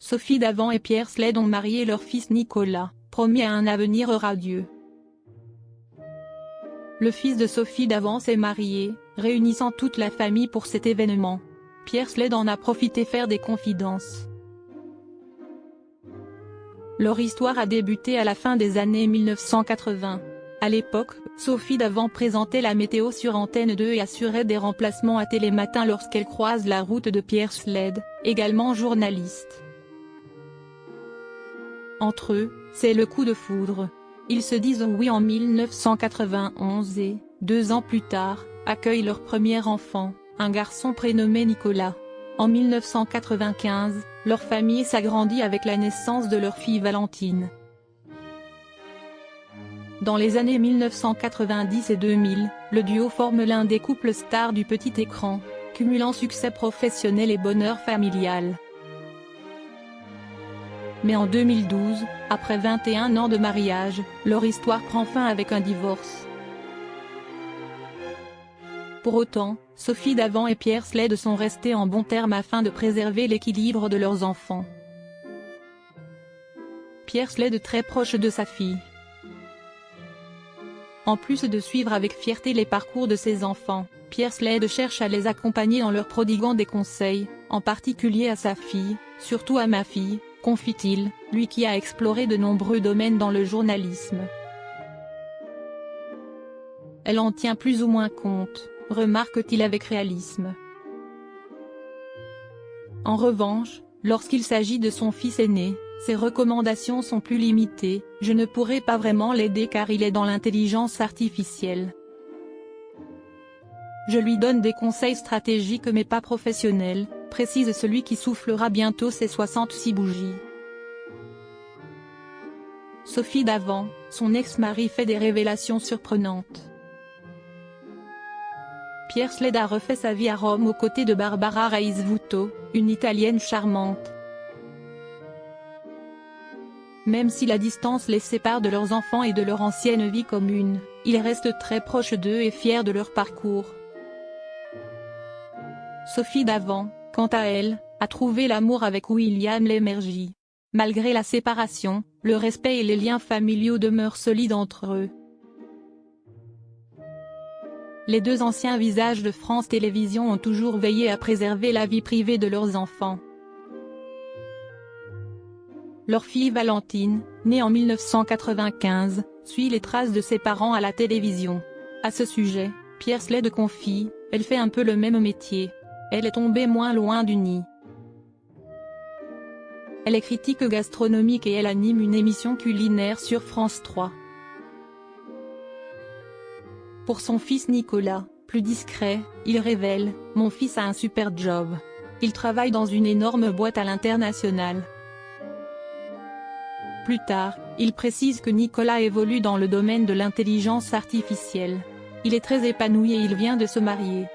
Sophie Davant et Pierre Sled ont marié leur fils Nicolas, promis à un avenir radieux. Le fils de Sophie Davant s'est marié, réunissant toute la famille pour cet événement. Pierre Sled en a profité faire des confidences. Leur histoire a débuté à la fin des années 1980. À l'époque, Sophie Davant présentait la météo sur Antenne 2 et assurait des remplacements à Télématin lorsqu'elle croise la route de Pierre Sled, également journaliste. Entre eux, c'est le coup de foudre. Ils se disent oui en 1991 et, 2 ans plus tard, accueillent leur premier enfant, un garçon prénommé Nicolas. En 1995, leur famille s'agrandit avec la naissance de leur fille Valentine. Dans les années 1990 et 2000, le duo forme l'un des couples stars du petit écran, cumulant succès professionnel et bonheur familial. Mais en 2012, après 21 ans de mariage, leur histoire prend fin avec un divorce. Pour autant, Sophie Davant et Pierre Sled sont restés en bons termes afin de préserver l'équilibre de leurs enfants. Pierre Sled très proche de sa fille. En plus de suivre avec fierté les parcours de ses enfants, Pierre Sled cherche à les accompagner en leur prodiguant des conseils, en particulier à sa fille, surtout à ma fille, confie-t-il, lui qui a exploré de nombreux domaines dans le journalisme. Elle en tient plus ou moins compte, remarque-t-il avec réalisme. En revanche, lorsqu'il s'agit de son fils aîné, ses recommandations sont plus limitées. Je ne pourrai pas vraiment l'aider car il est dans l'intelligence artificielle. Je lui donne des conseils stratégiques mais pas professionnels, précise celui qui soufflera bientôt ses 66 bougies. Sophie Davant, son ex-mari fait des révélations surprenantes. Pierre Sled a refait sa vie à Rome aux côtés de Barbara Raisvuto, une Italienne charmante. Même si la distance les sépare de leurs enfants et de leur ancienne vie commune, ils restent très proches d'eux et fiers de leur parcours. Sophie Davant, quant à elle, a trouvé l'amour avec William Lémergie. Malgré la séparation, le respect et les liens familiaux demeurent solides entre eux. Les deux anciens visages de France Télévisions ont toujours veillé à préserver la vie privée de leurs enfants. Leur fille Valentine, née en 1995, suit les traces de ses parents à la télévision. À ce sujet, Pierre Sled confie, elle fait un peu le même métier. Elle est tombée moins loin du nid. Elle est critique gastronomique et elle anime une émission culinaire sur France 3. Pour son fils Nicolas, plus discret, il révèle « Mon fils a un super job. Il travaille dans une énorme boîte à l'international. » Plus tard, il précise que Nicolas évolue dans le domaine de l'intelligence artificielle. Il est très épanoui et il vient de se marier.